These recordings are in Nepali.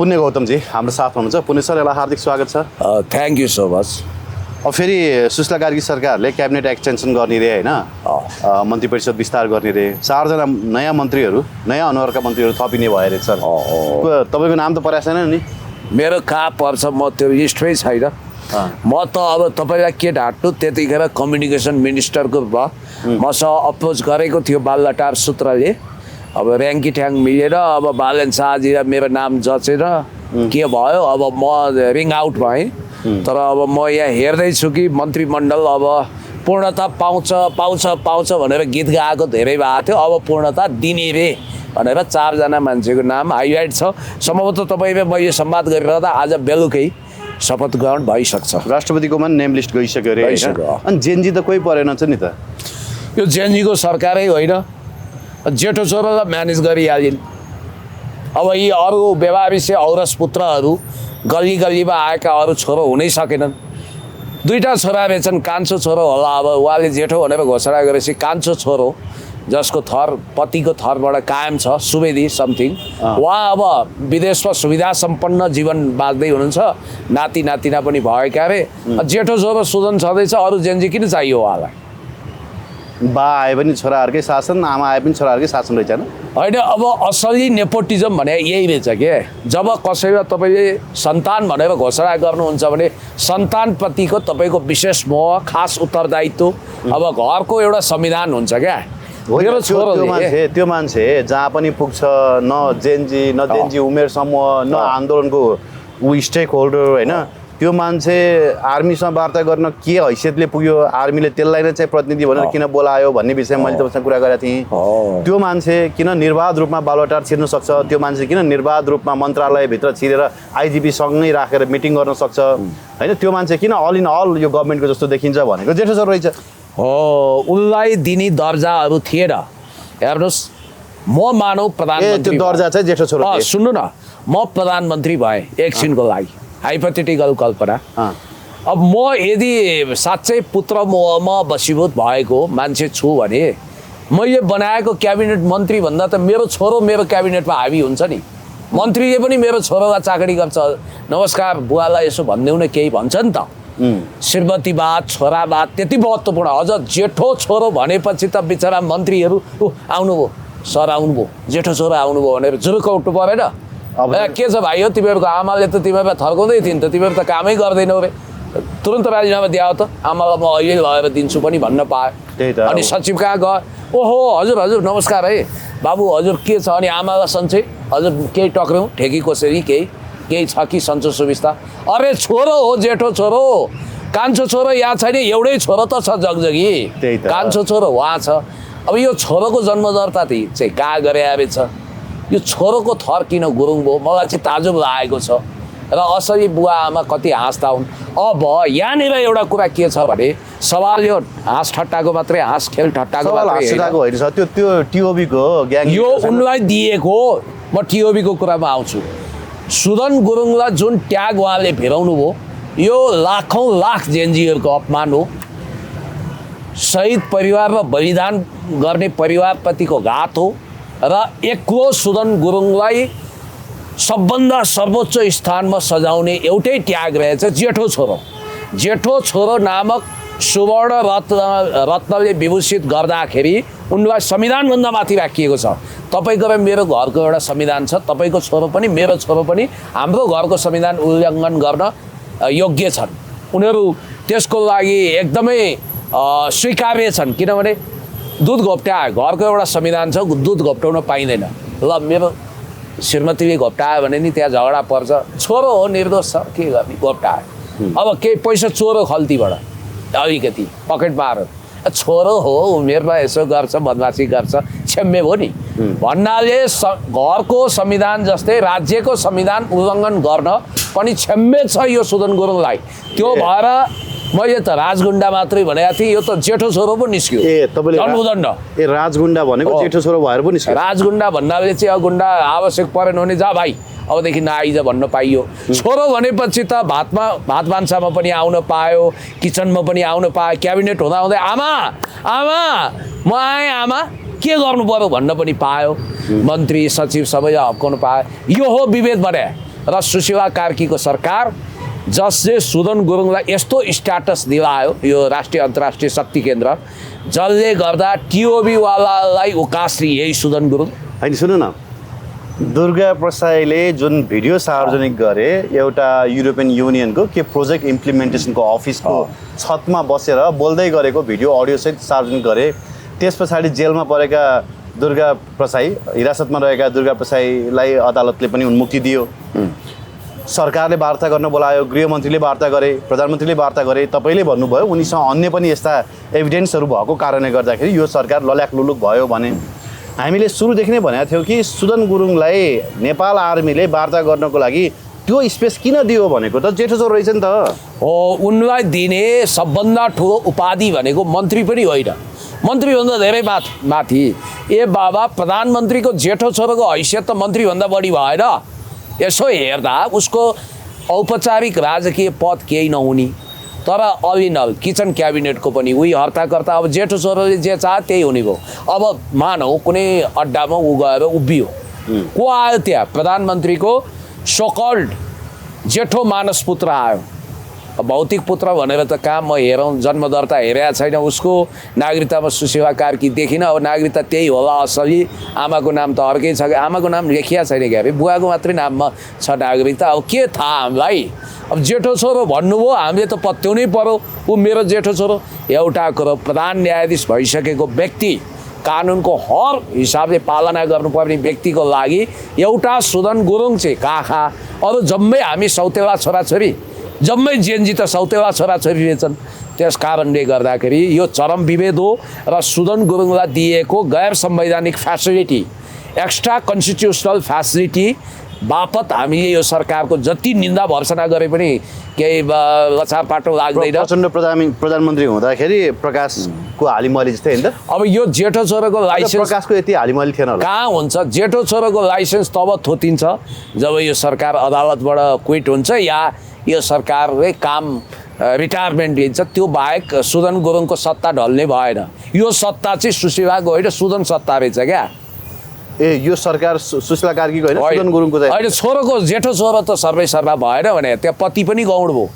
पुण्य गौतमजी हाम्रो साथमा हुनुहुन्छ। पुण्य सर, यसलाई हार्दिक स्वागत छ। Thank you so much. अब फेरि सुशीला कार्की सरकारले क्याबिनेट एक्सटेन्सन गर्ने रे होइन, मन्त्री परिषद विस्तार गर्ने रे, 4 जना नयाँ मन्त्रीहरू, नयाँ अनुहारका मन्त्रीहरू थपिने भयो अरे सर। तपाईँको नाम त परेको छैन नि? मेरो कहाँ पर्छ, म त्यो लिस्टमै छैन। म त अब तपाईँलाई के ढाँट्नु, त्यतिखेर कम्युनिकेसन मिनिस्टरको भयो, मसँग अप्रोच गरेको थियो बालटार सूत्रले। अब ऱ्याङ्की ठ्याङ मिलेर अब बालन शाहजीलाई मेरो नाम जचेर के भयो, अब म रिङ आउट भएँ। तर अब म यहाँ हेर्दैछु कि मन्त्रीमण्डल अब पूर्णता पाउँछ पाउँछ पाउँछ भनेर गीत गाएको धेरै भएको थियो, अब पूर्णता दिने रे भनेर 4 जना मान्छेको नाम हाइलाइट छ। सम्भवतः तपाईँले म यो संवाद गरिरहँदा आज बेलुकै शपथ ग्रहण भइसक्छ। राष्ट्रपतिकोमा नेम लिस्ट गइसक्यो अरे। अनि जेनजी त कोही परेन छ नि त? यो जेनजीको सरकारै होइन, जेठो छोरोलाई म्यानेज गरिहालिन्। अब यी अरू व्यवहारिसे औरस पुत्रहरू गल्ली गल्लीमा आएका अरू छोरो हुनै सकेनन्। 2टा छोरा रहेछन्, कान्छो छोरो होला। अब उहाँले जेठो भनेर घोषणा गरेपछि कान्छो छोरो जसको थर पतिको थरबाट कायम छ, सुवेदी समथिङ, उहाँ अब विदेशमा सुविधा सम्पन्न जीवन बाँच्दै हुनुहुन्छ, नाति नातिना पनि भएका अरे। जेठो छोरो सुजन छँदैछ, अरू जेनजी किन चाहियो उहाँलाई? बा आए पनि छोराहरूकै शासन, आमा आए पनि छोराहरूकै शासन रहेछ होइन। अब असली नेपोटिजम भने यही रहेछ के, जब कसैलाई तपाईँले सन्तान भनेर घोषणा गर्नुहुन्छ भने सन्तानप्रतिको तपाईँको विशेष मोह, खास उत्तरदायित्व, अब घरको एउटा संविधान हुन्छ क्या। मेरो छोरो त्यो मान्छे जहाँ पनि पुग्छ, न जेनजी उमेर समूह, न आन्दोलनको स्टेक होल्डर होइन, त्यो मान्छे आर्मीसँग वार्ता गर्न के हैसियतले पुग्यो, आर्मीले त्यसलाई नै चाहिँ प्रतिनिधि भनेर किन बोलायो भन्ने विषयमा मैले तपाईँसँग कुरा गरेको थिएँ। त्यो मान्छे किन निर्बाध रूपमा बालुवाटार छिर्न सक्छ, त्यो मान्छे किन निर्बाध रूपमा मन्त्रालयभित्र छिरेर आइजिपी सँगै राखेर मिटिङ गर्न सक्छ होइन, त्यो मान्छे किन अल इन अल यो गभर्मेन्टको जस्तो देखिन्छ भनेको जेठो छोरो रहेछ। उनलाई दिने दर्जाहरू थिएन। हेर्नुहोस्, म मानव प्रधानमन्त्री, त्यो दर्जा चाहिँ जेठो छोरो। सुन्नु न, म प्रधानमन्त्री भएँ एकछिनको लागि, हाइपोथेटिकल कल्पना। अब म यदि साँच्चै पुत्र मोहमा वशीभूत भएको मान्छे छु भने मैले बनाएको क्याबिनेट मन्त्री भन्दा त मेरो छोरो मेरो क्याबिनेटमा हावी हुन्छ नि। मन्त्रीले पनि मेरो छोरोलाई चाकरी गर्छ, नमस्कार बुवालाई यसो भनिदेऊ न केही भन्छ नि त। श्रीमतीवाद, छोरावाद त्यति महत्त्वपूर्ण। अझ जेठो छोरो भनेपछि त बिचरा मन्त्रीहरू आउनुभयो, सर आउनुभयो, जेठो छोरो आउनुभयो भनेर जुरुक्क उठ्नु परेन? के छ भाइ हो, तिमीहरूको आमाले त तिमीहरूलाई थर्काउँदै थिइन् त, तिमीहरू त कामै गर्दैनौ रे, तुरन्त राजीनामा दियो त, आमालाई म अहिले लगेर दिन्छु पनि भन्न पाएँ। अनि सचिव कहाँ गयो, ओहो हजुर हजुर नमस्कार है बाबु, हजुर के छ? अनि आमालाई सन्चै, हजुर केही टक्र्यौँ ठेकी कोसेरी केही छ कि सन्चो सुविस्ता? अरे छोरो हो, जेठो छोरो, कान्छो छोरो यहाँ छैन, एउटै छोरो त छ जगजगी, कान्छो छोरो उहाँ छ। अब यो छोरोको जन्मदर्ता चाहिँ कहाँ गरे आएछ, यो छोरोको थर किन गुरुङ भयो, मलाई चाहिँ ताजुब लागेको छ। र असली बुवा आमा कति हाँस्दा हुन्। अब यहाँनिर एउटा कुरा के छ भने सवाल यो हाँस ठट्टाको मात्रै, हाँस खेल ठट्टाको होइन, त्यो टिओबीको ग्याङ यो उनलाई दिएको। म टिओबीको कुरामा आउँछु। सुदन गुरुङलाई जुन ट्याग उहाँले भिराउनु भयो, यो लाखौँ लाख जेनजीहरूको अपमान हो। शहीद परिवार र बलिदान गर्ने परिवारप्रतिको घात हो। र एक्लो सुदन गुरुङलाई सबभन्दा सर्वोच्च स्थानमा सजाउने एउटै ट्याग रहेछ जेठो छोरो। जेठो छोरो नामक सुवर्ण रत्नले विभूषित गर्दाखेरि उनलाई संविधानभन्दा माथि राखिएको छ। तपाईँको र मेरो घरको एउटा संविधान छ, तपाईँको छोरो पनि मेरो छोरो पनि हाम्रो घरको संविधान उल्लङ्घन गर्न योग्य छन्। उनीहरू त्यसको लागि एकदमै स्वीकार्य छन्, किनभने दुध घोप्ट्यायो, घरको एउटा संविधान छ, दुध घोप्ट्याउन पाइँदैन। ल मेरो श्रीमतीले घोप्ट्यायो भने नि त्यहाँ झगडा पर्छ, छोरो हो निर्दोष छ, के गर्ने, घोप्ट्यायो। अब केही पैसा चोरो खल्तीबाट अलिकति पकेट मार, छोरो हो उमेरमा यसो गर्छ, बदमासी गर्छ, क्षम्य हो नि भन्नाले घरको संविधान जस्तै राज्यको संविधान उल्लङ्घन गर्न पनि क्षम्य छ यो सुदन गुरुङलाई। त्यो भएर मैले त राजगुण्डा मात्रै भनेको थिएँ, यो त जेठो छोरो पो निस्क्यो। जन्मदण्ड राजगुण्डा भनेको जेठो छोरो भएर पनि निस्क्यो। राजगुण्डा भन्नाले चाहिँ गुण्डा आवश्यक परेन भने जा भाइ अबदेखि नआइज भन्न पाइयो। छोरो भनेपछि त भात भान्सामा पनि आउन पायो, किचनमा पनि आउन पायो, क्याबिनेट हुँदा हुँदै आमा आमा म आएँ आमा के गर्नु पर्यो भन्न पनि पायो, मन्त्री सचिव सबैलाई हप्काउनु पायो। यो हो विभेद भने। र र सुशीला कार्कीको सरकार, जसले सुदन गुरुङलाई यस्तो स्ट्याटस दिलायो यो राष्ट्रिय अन्तर्राष्ट्रिय शक्ति केन्द्र, जसले गर्दा टिओबीवालालाई उकास्री यही सुदन गुरुङ। होइन सुन्नु न, दुर्गा प्रसाईले जुन भिडियो सार्वजनिक गरे एउटा युरोपियन युनियनको के प्रोजेक्ट इम्प्लिमेन्टेसनको अफिसको छतमा बसेर बोल्दै गरेको भिडियो अडियोसहित सार्वजनिक गरे। त्यस पछाडि जेलमा परेका दुर्गा प्रसाई, हिरासतमा रहेका दुर्गा प्रसाईलाई अदालतले पनि उन्मुक्ति दियो। सरकारले वार्ता गर्न बोलायो, गृहमन्त्रीले वार्ता गरे, प्रधानमन्त्रीले वार्ता गरे। तपाईँले भन्नुभयो उनीसँग अन्य पनि यस्ता एभिडेन्सहरू भएको कारणले गर्दाखेरि यो सरकार लल्याक लुलुक भयो भने। हामीले सुरुदेखि नै भनेको थियौँ कि सुदन गुरुङलाई नेपाल आर्मीले वार्ता गर्नको लागि त्यो स्पेस किन दियो भनेको त जेठो छोरो रहेछ नि त। हो, उनलाई दिने सबभन्दा ठुलो उपाधि भनेको मन्त्री पनि होइन, मन्त्रीभन्दा धेरै माथि। ए बाबा, प्रधानमन्त्रीको जेठो छोरोको हैसियत त मन्त्रीभन्दा बढी भएन। यसो हेर्दा उसको औपचारिक राजकीय पद केही नहुने, तर अल इन अल किचन क्याबिनेटको पनि उही हर्ताकर्ता। अब जेठो छोरोले जे चाह्यो त्यही हुने भयो। अब मानौ कुनै अड्डामा ऊ गएर उभियो, को आयो त्यहाँ? प्रधानमन्त्रीको सोकल्ड जेठो मानस पुत्र आयो। भौतिक पुत्र भनेर त कहाँ म हेरौँ, जन्मदर्ता हेरेको छैन उसको, नागरिकतामा सुशीला कार्की देखिन। अब नागरिकता त्यही होला असली, आमाको नाम त अर्कै छ, आमाको नाम लेखिया छैन क्या अरे, बुवाको मात्रै नाममा छ नागरिकता। अब के थाहा हामीलाई? अब जेठो छोरो भन्नुभयो, हामीले त पत्याउनै पर्यो ऊ मेरो जेठो छोरो। एउटा कुरो, प्रधान न्यायाधीश भइसकेको व्यक्ति, कानुनको हर हिसाबले पालना गर्नुपर्ने व्यक्तिको लागि एउटा सुदन गुरुङ चाहिँ काखा, अरू जम्मै हामी सौतेला छोराछोरी, जम्मै जेएनजी त सौतेला छोराछोरी रहेछन्। त्यस कारणले गर्दाखेरि यो चरम विभेद हो र सुदन गुरुङलाई दिएको गैर संवैधानिक फ्यासिलिटी, एक्स्ट्रा कन्स्टिट्युसनल फ्यासिलिटी बापत हामीले यो सरकारको जति निन्दा भर्सना गरे पनि केही लछापाटो लाग्दैन। प्रचण्ड प्रधानमन्त्री हुँदाखेरि प्रकाशको हालिमली जस्तै होइन त। अब यो जेठो छोरोको लाइसेन्स, प्रकाशको यति हालिमली थिएन होला। कहाँ हुन्छ? जेठो छोरोको लाइसेन्स तब थोतिन्छ जब यो सरकार अदालतबाट क्विट हुन्छ या यो सरकारले काम रिटायरमेन्ट लिन्छ। त्यो बाहेक सुदन गुरुङको सत्ता ढल्ने भएन। यो सत्ता चाहिँ सुशीलाको होइन, सुदन सत्ता रहेछ क्या। ए, यो सरकार सुशीला कार्कीको होइन, सुदन गुरुङको चाहिँ होइन। छोरोको जेठो छोरो त सर्वै सर्वा भएन भने त्यहाँ पति पनि गौड भयो।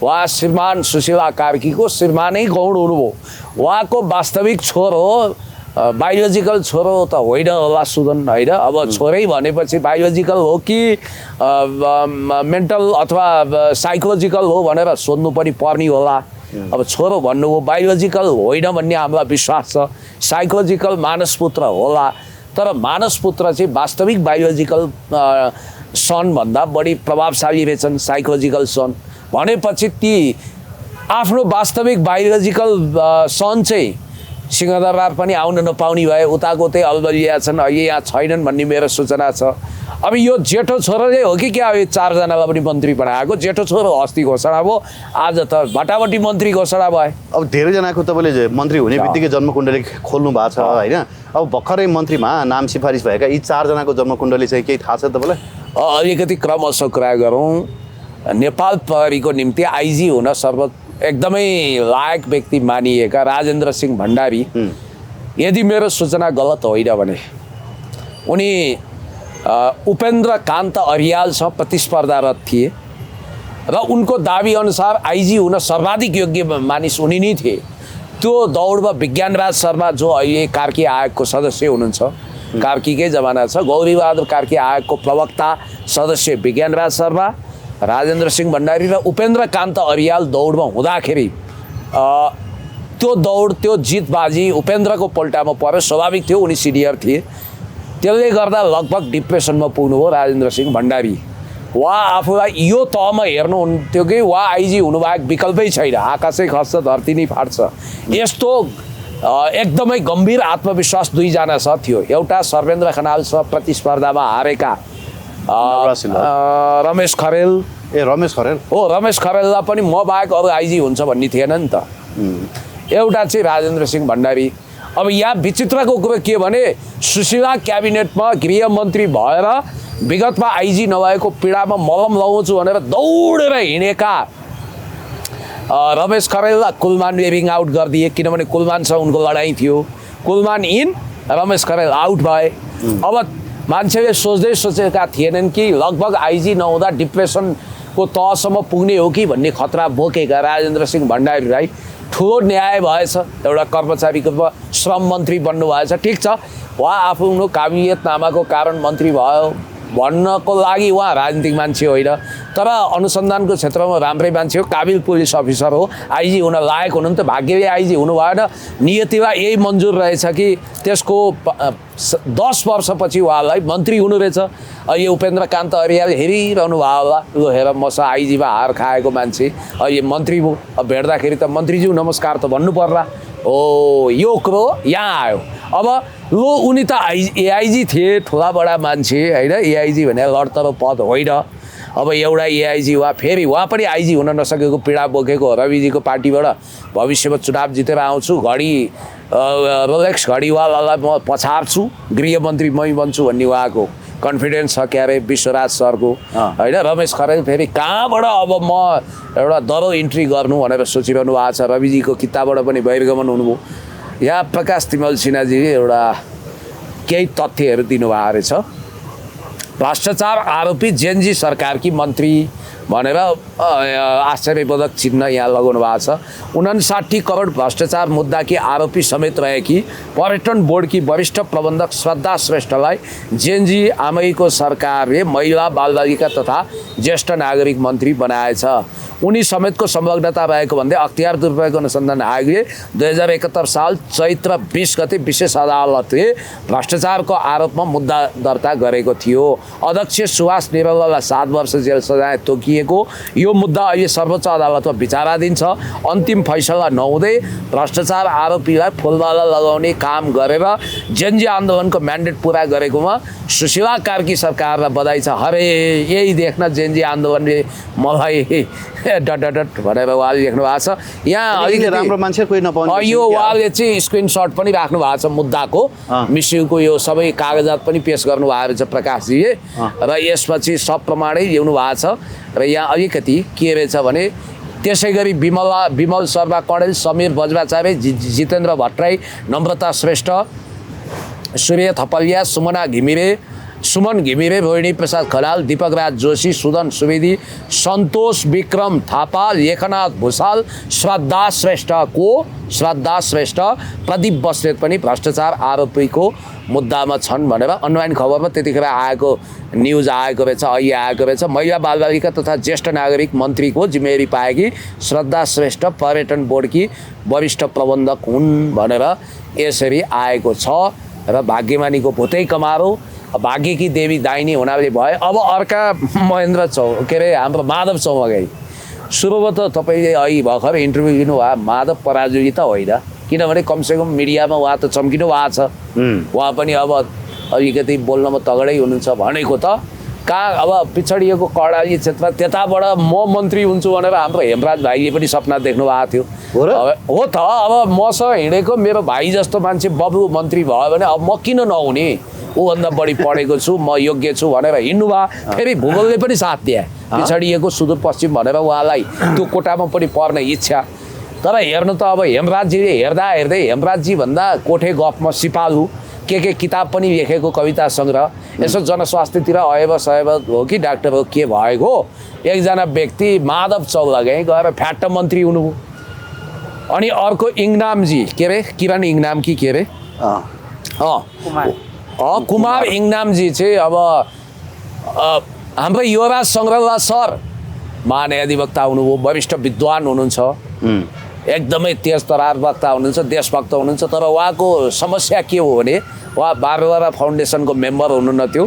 उहाँ श्रीमान सुशीला कार्कीको श्रीमानै गौड हुनुभयो। उहाँको वास्तविक छोरो, बायोलोजिकल छोरो त होइन होला सुदन, होइन। अब छोरै भनेपछि बायोलोजिकल हो कि मेन्टल अथवा साइकोलोजिकल हो भनेर सोध्नु पनि पर्ने होला। अब छोरो भन्नुभयो, बायोलोजिकल होइन भन्ने हामीलाई विश्वास छ, साइकोलोजिकल मानसपुत्र होला। तर मानसपुत्र चाहिँ वास्तविक बायोलोजिकल सनभन्दा बढी प्रभावशाली रहेछन्। साइकोलोजिकल सन भनेपछि ती आफ्नो वास्तविक बायोलोजिकल सन चाहिँ सिंहदरबार पनि आउन नपाउने भए, उताको त्यही अलबलिया छन्, अहिले यहाँ छैनन् भन्ने मेरो सूचना छ। अब यो जेठो छोरोले हो कि क्या? यो 4 जनालाई पनि मन्त्री बनाएको जेठो छोरो अस्ति घोषणा भयो, आज त भटाभटी मन्त्री घोषणा भए। अब धेरैजनाको तपाईँले मन्त्री हुने बित्तिकै जन्मकुण्डली खोल्नु भएको छ होइन। अब भर्खरै मन्त्रीमा नाम सिफारिस भएका यी 4 जनाको जन्मकुण्डली चाहिँ केही थाहा छ तपाईँलाई? अलिकति क्रमशः कुरा गरौँ। नेपाल प्रहरीको निम्ति आइजी हुन एकदमै लायक व्यक्ति मानिएका राजेन्द्र सिंह भण्डारी, यदि मेरो सूचना गलत होइन भने उनी उपेन्द्र कान्त अरियालसँग प्रतिस्पर्धारत थिए र उनको दाबी अनुसार आइजी हुन सर्वाधिक योग्य मानिस उनी नै थिए। त्यो दौडमा विज्ञानराज शर्मा जो अहिले कार्की आयोगको सदस्य हुनुहुन्छ, कार्कीकै जमाना छ, गौरीबहादुर कार्की आयोगको प्रवक्ता सदस्य विज्ञानराज शर्मा, राजेन्द्र सिंह भण्डारी र उपेन्द्र कान्त अरियाल दौडमा हुँदाखेरि त्यो दौड, त्यो जितबाजी उपेन्द्रको पल्टामा पर्यो। स्वाभाविक थियो, उनी सिनियर थिए। त्यसले गर्दा लगभग डिप्रेसनमा पुग्नुभयो राजेन्द्र सिंह भण्डारी। उहाँ आफूलाई यो तहमा हेर्नुहुन्थ्यो कि उहाँ आइजी हुनुबाहेक विकल्पै छैन, आकाशै खस्छ धरती नै फाट्छ। यस्तो एकदमै गम्भीर आत्मविश्वास दुईजनासँग थियो। एउटा सर्वेन्द्र खनालसँग प्रतिस्पर्धामा हारेका रमेश खरेल। ए, रमेश खरेल हो, रमेश खरेललाई पनि म बाहेक अरू आइजी हुन्छ भन्ने थिएन नि त। एउटा चाहिँ राजेन्द्र सिंह भण्डारी। अब यहाँ विचित्रको कुरो के भने सुशीला क्याबिनेटमा गृहमन्त्री भएर विगतमा आइजी नभएको पीडामा मलम लगाउँछु भनेर दौडेर हिँडेका रमेश खरेललाई कुलमान वेभिङ आउट गरिदिए, किनभने कुलमानसँग उनको लडाइँ थियो। कुलमान इन, रमेश खरेल आउट भए। अब मान्छेले सोचेका थिएनन् कि लगभग आइजी नहुँदा डिप्रेसनको तहसम्म पुग्ने हो कि भन्ने खतरा बोकेका राजेन्द्र सिंह भण्डारीलाई ठुलो न्याय भएछ। एउटा कर्मचारीको श्रम मन्त्री बन्नुभएछ, ठिक छ, उहाँ आफ्नो काबिलियतनामाको कारण मन्त्री भयो भन्नको लागि उहाँ राजनीतिक मान्छे होइन, तर अनुसन्धानको क्षेत्रमा राम्रै मान्छे हो, काबिल पुलिस अफिसर हो, आइजी हुन लायक हुनु त भाग्यले आइजी हुनु भएन। नियतिमा यही मन्जुर रहेछ कि त्यसको 10 वर्षपछि उहाँलाई मन्त्री हुनु रहेछ। अहिले उपेन्द्रकान्त अर्याल हेरिरहनु भयो होला, लु हेर मसँग आइजीमा हार खाएको मान्छे अहिले मन्त्री भयो, अब भेट्दाखेरि त मन्त्रीज्यू नमस्कार त भन्नु पर्ला। हो यो कुरो यहाँ आयो। अब लो उनी त एआइजी थिए, ठुला बडा मान्छे होइन, एआइजी भने लडतरो पद होइन। अब एउटा एआइजी फेरि उहाँ पनि आइजी हुन नसकेको पीडा बोकेको रविजीको पार्टीबाट भविष्यमा चुनाव जितेर आउँछु, घडी रोलेक्स घडीवालालाई म पछार्छु, गृहमन्त्री मै बन्छु भन्ने उहाँको कन्फिडेन्स छ क्यारे विश्वराज सरको होइन। रमेश खरेल फेरि कहाँबाट अब म एउटा दरो इन्ट्री गर्नु भनेर सोचिरहनु भएको छ। रविजीको किताबबाट पनि बहिर्गमन हुनुभयो। यहाँ प्रकाश तिमल सिन्हाजीले एउटा केही तथ्यहरू दिनुभएको रहेछ। भ्रष्टाचार आरोपी जेएनजी सरकारकी मन्त्री भनेर आश्चर्यबोधक चिन्ह यहाँ लगाउनु भएको छ। 59 करोड भ्रष्टाचार मुद्दाकी आरोपी समेत रहेकी पर्यटन बोर्डकी वरिष्ठ प्रबन्धक श्रद्धा श्रेष्ठलाई जेएनजी आमैको सरकारले महिला बालबालिका तथा ज्येष्ठ नागरिक मन्त्री बनाएछ। उनी समेतको संलग्नता रहेको भन्दै अख्तियार दुरुपयोग अनुसन्धान आयोगले 2071 साल चैत्र 20 गते विशेष अदालतले भ्रष्टाचारको आरोपमा मुद्दा दर्ता गरेको थियो। अध्यक्ष सुभाष निरौलालाई 7 वर्ष जेल सजाय तोकिएको यो मुद्दा अहिले सर्वोच्च अदालतमा विचाराधीन छ। अन्तिम फैसला नहुँदै भ्रष्टाचार आरोपीलाई फुलमाला लगाउने काम गरेर जेएनजी आन्दोलनको म्यान्डेट पुरा गरेकोमा सुशीला कार्की सरकारलाई बधाई छ। हरे यही देख्न जेएनजी आन्दोलनले मलाई डट भनेर उहाँले लेख्नु भएको छ। यहाँ अलिकति राम्रो मान्छे कोही नपाउने यो उहाँले चाहिँ स्क्रिनसट पनि राख्नु भएको छ मुद्दाको, मिसिङको यो सबै कागजात पनि पेश गर्नु भएको रहेछ प्रकाशजीले, र यसपछि सब प्रमाणै ल्याउनु भएको छ। र यहाँ अलिकति के रहेछ भने त्यसै गरी विमल शर्मा कणेल, समीर बज्राचार्य, जितेन्द्र भट्टराई, नम्रता श्रेष्ठ, सूर्य थपलिया, सुमन घिमिरे, रोहिणी प्रसाद खनाल, दीपक राज जोशी, सुदन सुवेदी, सन्तोष विक्रम थापा, लेखनाथ भूषाल, श्रद्धा श्रेष्ठ, प्रदीप बस्नेत पनि भ्रष्टाचार आरोपीको मुद्दामा छन् भनेर अनलाइन खबरमा त्यतिखेर आएको न्युज आएको रहेछ, अहिले आएको रहेछ। महिला बालबालिका तथा ज्येष्ठ नागरिक मन्त्रीको जिम्मेवारी पाएकी श्रद्धा श्रेष्ठ पर्यटन बोर्डकी वरिष्ठ प्रबन्धक हुन् भनेर यसरी आएको छ। र भाग्यमानीको भुतै कमारो, भाग्यकी देवी दाहिनी हुनाले भयो। अब अर्का महेन्द्र के अरे हाम्रो माधव चौमगाई, सुरुमा त तपाईँले अहिले भर्खर इन्टरभ्यू दिनुभयो, माधव पराजुली त होइन, किनभने कमसेकम मिडियामा उहाँ त चम्किनु भएको छ। उहाँ पनि अब अलिकति बोल्नमा तगडै हुनुहुन्छ भनेको त कहाँ अब पिछडिएको कर्णाली क्षेत्र त्यताबाट म मन्त्री हुन्छु भनेर हाम्रो हेमराज भाइले पनि सपना देख्नु भएको थियो। हो त, अब मसँग हिँडेको मेरो भाइ जस्तो मान्छे बब्लु मन्त्री भयो भने अब म किन नहुने, ऊभन्दा बढी पढेको छु, म योग्य छु भनेर हिँड्नु भयो। फेरि भूगोलले पनि साथ दिए, पिछडिएको सुदूरपश्चिम भनेर उहाँलाई त्यो कोटामा पनि पर्ने इच्छा। तर हेर्नु त अब हेमराजजीले हेर्दै हेमराजजी भन्दा कोठे गफमा सिपालु के किताब पनि लेखेको कविता सङ्ग्रह, यसो जनस्वास्थ्यतिर अयब सयब हो कि डाक्टर हो के भएको एकजना व्यक्ति माधव चौलागाई गएर फ्याट्ट मन्त्री हुनुभयो। अनि अर्को इङनामजी के अरे किरण इङनाम कि के अरे कुमार इङनामजी चाहिँ अब हाम्रो युवराज सङ्ग्रहला सर महान्यायाधिवक्ता हुनुभयो, वरिष्ठ विद्वान हुनुहुन्छ, एकदमै तेज तरार वक्ता हुनुहुन्छ, देशभक्त हुनुहुन्छ। तर उहाँको समस्या के हो भने उहाँ बारवारा फाउन्डेसनको मेम्बर हुनुहुन्थ्यो,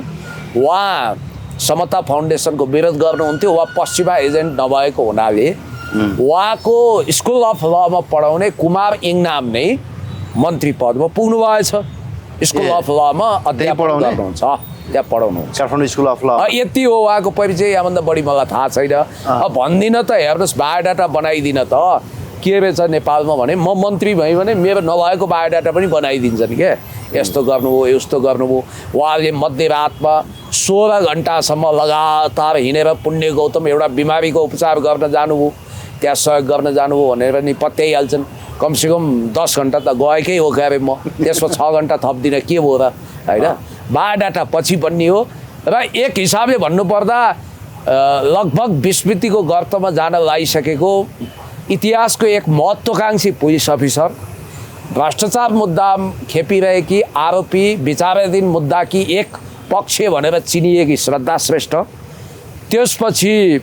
उहाँ समता फाउन्डेसनको विरोध गर्नुहुन्थ्यो। उहाँ पश्चिमा एजेन्ट नभएको हुनाले उहाँको स्कुल अफ लमा पढाउने कुमार इङनाम नै मन्त्री पदमा पुग्नु भएछ। स्कुल अफ लमा अध्यापक गर्नुहुन्छ, त्यहाँ पढाउनुहुन्छ, काठमाडौँ स्कुल अफ ल। यति हो उहाँको परिचय, यहाँभन्दा बढी मलाई थाहा छैन। अब भन्दिनँ त, हेर्नुहोस् बायोडाटा बनाइदिन त के रहेछ नेपालमा भने म मन्त्री भएँ भने मेरो नभएको बायोडाटा पनि बनाइदिन्छन् क्या, यस्तो गर्नुभयो उस्तो गर्नुभयो। उहाँले मध्यरातमा 16 घन्टासम्म लगातार हिँडेर पुण्य गौतम एउटा बिमारीको उपचार गर्न जानुभयो, त्यहाँ सहयोग गर्न जानुभयो भनेर नि पत्याइहाल्छन्। कमसेकम 10 घन्टा त गएकै हो क्यारे, म त्यसमा 6 घन्टा थप्दिनँ के भयो र होइन। बायोडाटा पछि बन्ने हो र एक हिसाबले भन्नुपर्दा लगभग विस्मृतिको गर्तमा जान लागिसकेको इतिहासको एक महत्त्वकांक्षी पुलिस अफिसर भ्रष्टाचार मुद्दा खेपिरहेकी आरोपी विचाराधीन मुद्दाकी एक पक्ष भनेर चिनिएकी श्रद्धा श्रेष्ठ, त्यसपछि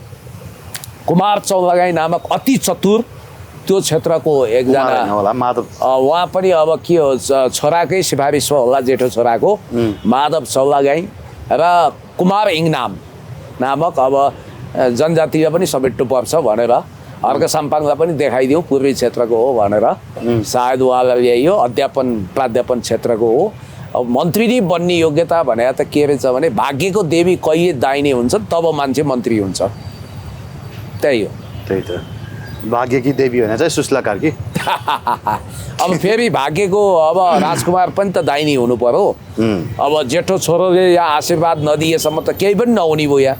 कुमार चौलागाई नामक अति चतुर त्यो क्षेत्रको एकजना होला माधव, उहाँ पनि अब के हो छोराकै सिफारिसमा होला, जेठो छोराको माधव चौलागाई र कुमार इङनाम नामक अब जनजातीय पनि समेट्नु पर्छ भनेर अर्को साम्पाङलाई पनि देखाइदियो पूर्वी क्षेत्रको हो भनेर सायद उहाँलाई ल्याइयो, अध्यापन प्राध्यापन क्षेत्रको हो। अब मन्त्री नै बन्ने योग्यता भने त के रहेछ भने भाग्यको देवी कहिले दाहिने हुन्छ तब मान्छे मन्त्री हुन्छ, त्यही हो। त्यही त भाग्यकी देवी होइन चाहिँ सुस्ला कार्की। अब फेरि भाग्यको अब राजकुमार पनि त दाहिनी हुनु पर्यो। अब जेठो छोरोले या आशीर्वाद नदिएसम्म त केही पनि नहुने भयो। या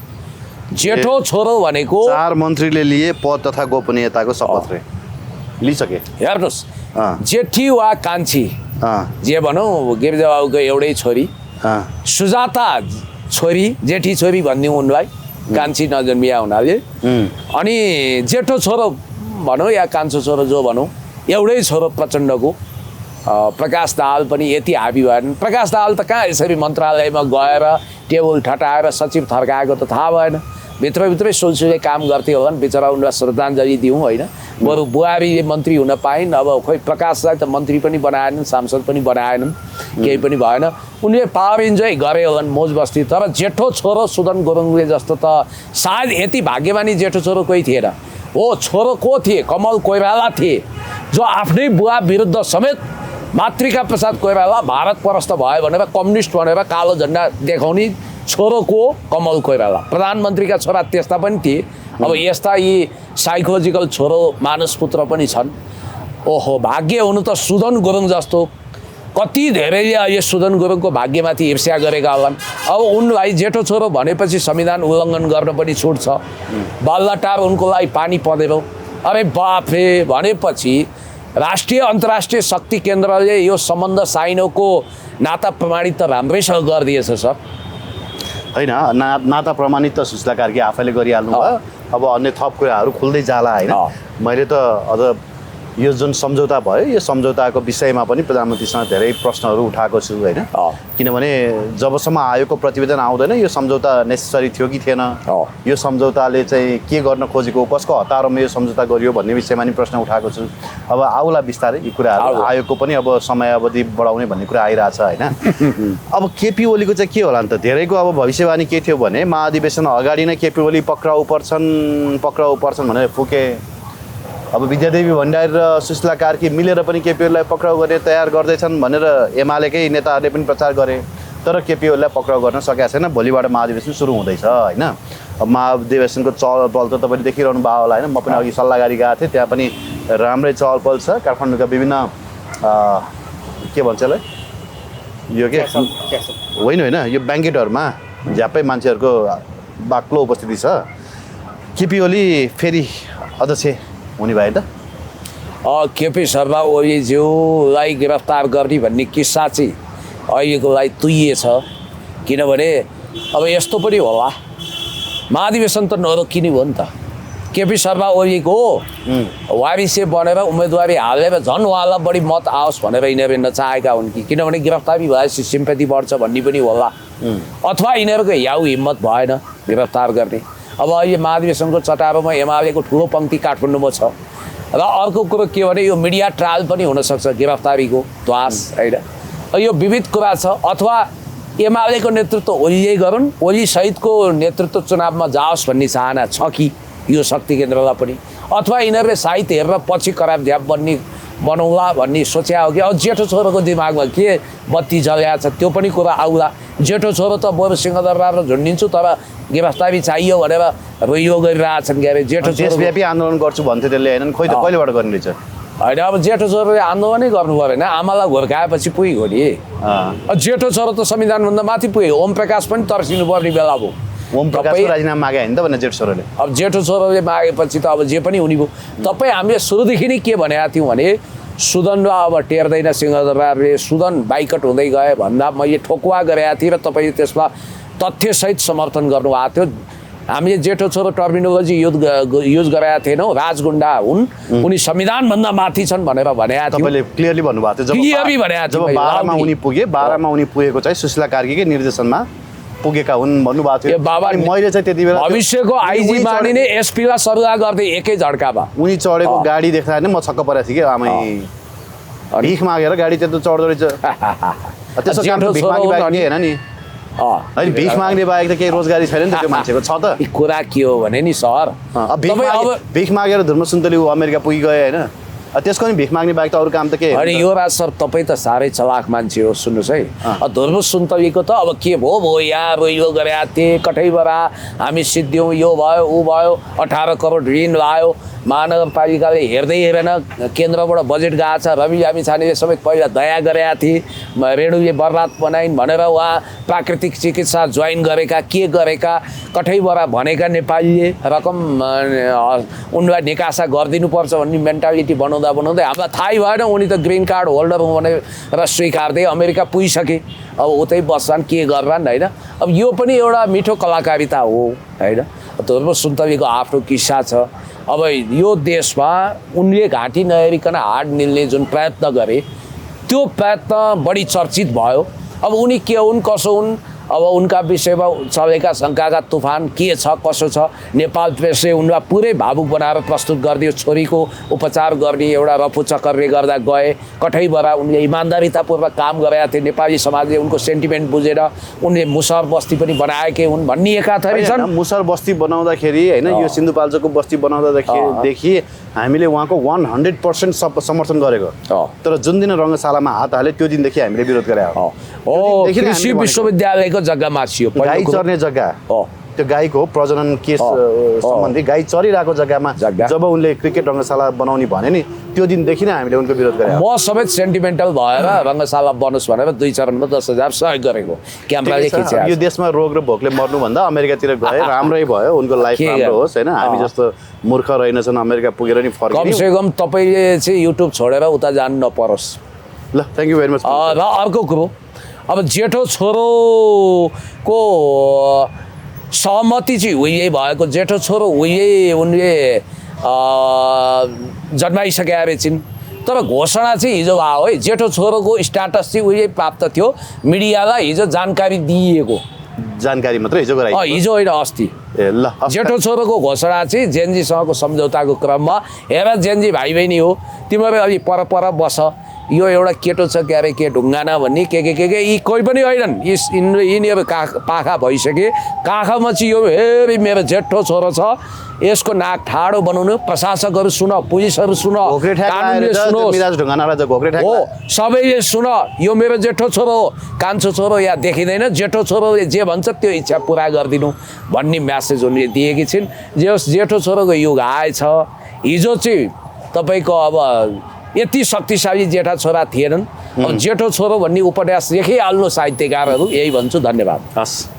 जेठो छोरो भनेको 4 मन्त्रीले लिए पद तथा गोपनीयताको शपथ रे लिइसके। हेर्नुहोस्, जेठी वा कान्छी जे भनौँ गिरिजाबाबुको एउटै छोरी सुजाता छोरी, जेठी छोरी भनिदिउँ उनलाई, कान्छी नजन्मिया हुनाले। अनि जेठो छोरो भनौँ या कान्छो छोरो जो भनौँ, एउटै छोरो प्रचण्डको प्रकाश दाहाल पनि यति हाबी भएन। प्रकाश दाहाल त कहाँ यसरी मन्त्रालयमा गएर टेबल ठटाएर सचिव थर्काएको त थाहा भएन, भित्रभित्रै सुलसुले काम गर्थे होला नि, बिचरा उनलाई श्रद्धाञ्जली दिउँ होइन। बरु बुहारीले मन्त्री हुन पाइन्, अब खोइ प्रकाशलाई त मन्त्री पनि बनाएनन्, सांसद पनि बनाएनन्, केही पनि भएन। उनले पावर इन्जोय गरे होलान् मौज बस्ती। तर जेठो छोरो सुदन गुरुङले जस्तो त सायद यति भाग्यमानी जेठो छोरो कोही थिएन। हो, छोरो को थिए? कमल कोइराला थिए, जो आफ्नै बुवा विरुद्ध समेत मातृका प्रसाद कोइराला भारत परस्त भयो भनेर कम्युनिस्ट भनेर कालो झन्डा देखाउने छोरो को? कमल कोइराला। प्रधानमन्त्रीका छोरा त्यस्ता पनि थिए। अब यस्ता यी साइकोलोजिकल छोरो मानसपुत्र पनि छन्। ओहो, भाग्य हुनु त सुदन गुरुङ जस्तो। कति धेरैले यो सुदन गुरुङको भाग्यमाथि ईर्ष्या गरेका होलान्। अब उनलाई जेठो छोरो भनेपछि संविधान उल्लङ्घन गर्न पनि छुट छ। बल्लटार उनको लागि पानी परेर, अरे बाफे भनेपछि राष्ट्रिय अन्तर्राष्ट्रिय शक्ति केन्द्रले यो सम्बन्ध साइनोको नाता प्रमाणित त राम्रैसँग गरिदिएछ सर। होइन, नाता प्रमाणित त सुस्ला कार्की आफैले गरिहाल्नु भयो। अब अन्य थप कुराहरू खुल्दै जाला होइन। मैले त अझ यो जुन सम्झौता भयो, यो सम्झौताको विषयमा पनि प्रधानमन्त्रीसँग धेरै प्रश्नहरू उठाएको छु होइन। किनभने जबसम्म आयोगको प्रतिवेदन आउँदैन यो सम्झौता नेसेसरी थियो कि थिएन, यो सम्झौताले चाहिँ के गर्न खोजेको, कसको हतारमा यो सम्झौता गरियो भन्ने विषयमा नि प्रश्न उठाएको छु। अब आउला बिस्तारै यी कुराहरू, आयोगको पनि अब समयावधि बढाउने भन्ने कुरा आइरहेछ होइन। अब केपी ओलीको चाहिँ के होला नि त, धेरैको अब भविष्यवाणी के थियो भने महाधिवेशन अगाडि नै केपी ओली पक्राउ पर्छन् भनेर फुके। अब विद्यादेवी भण्डारी र सुशीला कार्की मिलेर पनि केपी ओलीलाई पक्राउ गर्ने तयार गर्दैछन् भनेर एमालेकै नेताहरूले पनि प्रचार गरे। तर केपी ओलीलाई पक्राउ गर्न सकेका छैन। भोलिबाट महाधिवेशन सुरु हुँदैछ होइन। अब महाधिवेशनको चहलपहल त तपाईँले देखिरहनु भयो होला होइन। म पनि अघि सल्लाहकारी गएको थिएँ, त्यहाँ पनि राम्रै चहलपहल छ। काठमाडौँका विभिन्न के भन्छ यसलाई, यो के होइन यो ब्याङ्केटहरूमा झ्याप्पै मान्छेहरूको बाक्लो उपस्थिति छ। केपी ओली फेरि अध्यक्ष हुने भए त केपी शर्मा ओलीज्यूलाई गिरफ्तार गर्ने भन्ने किस्सा चाहिँ अहिलेको लागि तुइएछ। किनभने अब यस्तो पनि होला, महाधिवेशन त नरोकिने भयो नि त। केपी शर्मा ओलीको वारिसे बनेर उम्मेदवारी हालेर झन् उहाँलाई बढी मत आओस् भनेर यिनीहरू नचाहेका हुन् कि किनभने गिरफ्तारी भएपछि सिम्पेथी बढ्छ भन्ने पनि होला। अथवा यिनीहरूको याउ हिम्मत भएन गिरफ्तार गर्ने। अब अहिले महाधिवेशनको चटारोमा एमालेको ठुलो पङ्क्ति काठमाडौँमा छ। र अर्को कुरो के भने यो मिडिया ट्रायल पनि हुनसक्छ गिरफ्तारीको ध्वास होइन। यो विविध कुरा छ। अथवा एमालेको नेतृत्व ओलीले गरून्, ओली सहितको नेतृत्व चुनावमा जाओस् भन्ने चाहना छ कि यो शक्ति केन्द्रलाई पनि, अथवा यिनीहरूले साहित्य हेरेर पछि कराप झ्याप बनाउला भन्ने सोच्या हो कि। अब जेठो छोरोको दिमागमा के बत्ती जल्या छ त्यो पनि कुरा आउला। जेठो छोरो त बरु सिंहदरबार झुन्डिन्छु तर गिरफ्तारी चाहियो भनेर रोइयो गरिरहेछन्। के अरे जेठो देशव्यापी आन्दोलन गर्छु भन्थ्यो त्यसले होइन, खोइ त कहिलेबाट गर्ने रहेछ होइन। अब जेठो छोरोले आन्दोलनै गर्नु पऱ्यो होइन, आमालाई घोर्काएपछि पुगेको नि। जेठो छोरो त संविधानभन्दा माथि पुग्यो। ओम प्रकाश पनि तर्सिनु पर्ने बेला भयो। ओम प्रकाश राजीनामा मागे होइन त भने जेठो छोरोले। अब जेठो छोरोले मागेपछि त अब जे पनि हुने भयो। तपाईँ हामीले सुरुदेखि नै के भनेका थियौँ भने सुदन अब टेर्दैन सिंहदरबारले, सुदन बाइकट हुँदै गए भन्दा मैले ठोकुवा गरेका थिएँ र तपाईँले त्यसमा तथ्यसहित समर्थन गर्नुभएको थियो। हामीले जेठो छोरो टर्मिनोलोजी युज गराएका थिएनौँ, राजगुण्डा हुन्, उनी संविधानभन्दा माथि छन् भनेर भनेका थियो। तपाईँले क्लियरली भन्नुभएको थियो जब 12मा उनी पुगे, 12मा उनी पुगेको चाहिँ सुशीला कार्कीकै निर्देशनमा पुगेका हुन् भन्नुभएको थियो। बाबा मैले चाहिँ त्यति बेला भविष्यको आइजी मानिने एसपीलाई सरुवा गर्दै एकै झड्कामा उनी चढेको गाडी देख्दा नै म छक्क परेको थिएँ कि आमै भिख मागेर गाडी त्यत्रो चढ्दो रहेछ। त्यसो काम भिख माग्ने बाहेक नि होइन नि, होइन भिख माग्ने बाहेक त केही रोजगारी छैन नि त त्यो मान्छेको, छ त। कुरा के हो भने नि सर, भिख मागेर धर्म सुन्तली अमेरिका पुगी गए होइन, त्यसको नि भिख माग्ने बाहेक त अरू काम त के? अनि यो राज सर तपाईँ त साह्रै चलाक मान्छे हो, सुन्नुहोस् है। ध्रुव सुन्तलीको त अब के भयो यहाँ यो गरेका थिएँ, कठैबाट हामी सिद्ध्यौँ, यो भयो ऊ भयो, 18 करोड ऋण लायो, महानगरपालिकाले हेर्दै हेरेन, केन्द्रबाट बजेट गएको छ, रवि लामिछानेले समेत पहिला दया गरेका थिए, रेणुले बर्बाद बनाइन् भनेर उहाँ प्राकृतिक चिकित्सा जोइन गरेका के गरेका कठैबाट भनेका नेपालीले रकम उनलाई निकासा गरिदिनुपर्छ भन्ने मेन्टालिटी बनाउँदा हामीलाई थाहै भएन उनी त ग्रिन कार्ड होल्डर हुँ भनेर स्वीकार्दै अमेरिका पुगिसके, अब उतै बस्छन् के गर्छन् होइन। अब यो पनि एउटा मिठो कलाकारिता हो होइन। ध्रुव सुन्तलीको आफ्नो किस्सा छ। अब यो देशमा उनले घाँटी नहेरिकन हाड निल्ने जुन प्रयत्न गरे त्यो प्रयत्न बढी चर्चित भयो। अब उनी के हुन् कसो हुन्, अब उनका विषयमा चलेका शङ्काका तुफान के छ कसो छ, नेपाल प्रेसले उनलाई पुरै भावुक बनाएर प्रस्तुत गरिदियो। छोरीको उपचार गर्ने एउटा रफू चक्करले गर्दा गए, कठैबाट उनले इमान्दारितापूर्वक काम गरेका थिए, नेपाली समाजले उनको सेन्टिमेन्ट बुझेर उनले मुसहर बस्ती पनि बनाएकै हुन् भन्ने एकाथरी छन्। मुसहर बस्ती बनाउँदाखेरि होइन, यो सिन्धुपाल्चोकको बस्ती बनाउँदादेखि हामीले उहाँको 100% समर्थन गरेको, तर जुन दिन रङ्गशालामा हात हाले त्यो दिनदेखि हामीले विरोध गरेका हो। कृषि विश्वविद्यालयको जग्गा मासियो, गाई चर्ने जग्गा, त्यो गाईको प्रजनन केस सम्बन्धी गाई चरिरहेको जग्गामा जब उनले क्रिकेट रङ्गशाला बनाउने भने नि त्यो दिनदेखि नै हामीले उनको विरोध गरेका। म समेत सेन्टिमेन्टल भएर रङ्गशाला बनोस् भनेर 2 चरणमा 10,000 सहयोग गरेको, क्यामेराले खिचे। यो देशमा रोग र भोकले मर्नुभन्दा अमेरिकातिर गए राम्रै भयो, उनको लाइफ राम्रो होस् होइन। हामी जस्तो मूर्ख रहेनछन् अमेरिका पुगेर नि फर्क। कमसेकम तपाईँले चाहिँ युट्युब छोडेर उता जानु नपरोस्। ल थ्याङ्क यू भेरी मच। र अर्को कुरो, अब जेठो छोरोको सहमति चाहिँ उहिले भएको, जेठो छोरो उहिले उनले जन्माइसकेका रहेछन्, तर घोषणा चाहिँ हिजो भयो है। जेठो छोरोको स्ट्याटस चाहिँ उहिले प्राप्त थियो, मिडियालाई हिजो जानकारी दिइएको, जानकारी मात्र हिजो गराइयो, हिजो होइन अस्ति। ल जेठो छोरोको घोषणा चाहिँ जेनजीसँगको सम्झौताको क्रममा, हेर जेनजी भाइ बहिनी हो तिमीहरू अलि पर बस, यो एउटा केटो छ के अरे के ढुङ्गाना भन्ने के यी कोही पनि होइनन्, यिनीहरू पाखा भइसके। काखमा चाहिँ यो हेरी मेरो जेठो छोरो छ, यसको नाक ठाडो बनाउनु, प्रशासकहरू सुन, पुलिसहरू सुन, कानुनले सुनोस्, हो सबैले सुन, यो मेरो जेठो छोरो हो, कान्छो छोरो या देखिँदैन, जेठो छोरोले जे भन्छ त्यो इच्छा पुरा गरिदिनु भन्ने म्यासेज उनले दिएकी छिन्। जे होस् जेठो छोरोको युग आएछ। हिजो चाहिँ तपाईँको अब यति शक्तिशाली जेठा छोरा थिएनन्, अब जेठो छोरो भन्ने उपन्यास लेखिहाल्नु साहित्यकारहरू, यही भन्छु। धन्यवाद। हस्।